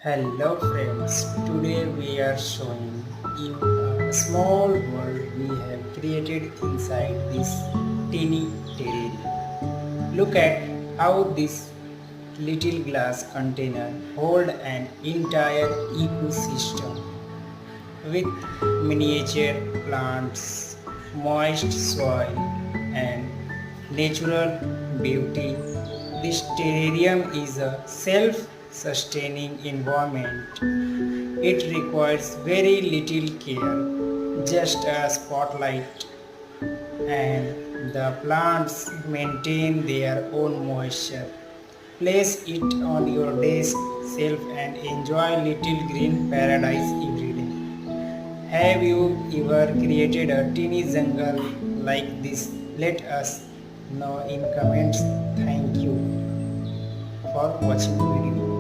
Hello friends, today we are showing you a small world we have created inside this teeny terrarium. Look at how this little glass container hold an entire ecosystem with miniature plants, moist soil and natural beauty. This terrarium is a self-sustaining environment. It requires very little care, just a spotlight, and the plants maintain their own moisture. Place it on your desk shelf and enjoy little green paradise every day. Have you ever created a teeny jungle like this? Let us know in comments. Thank you for watching the video.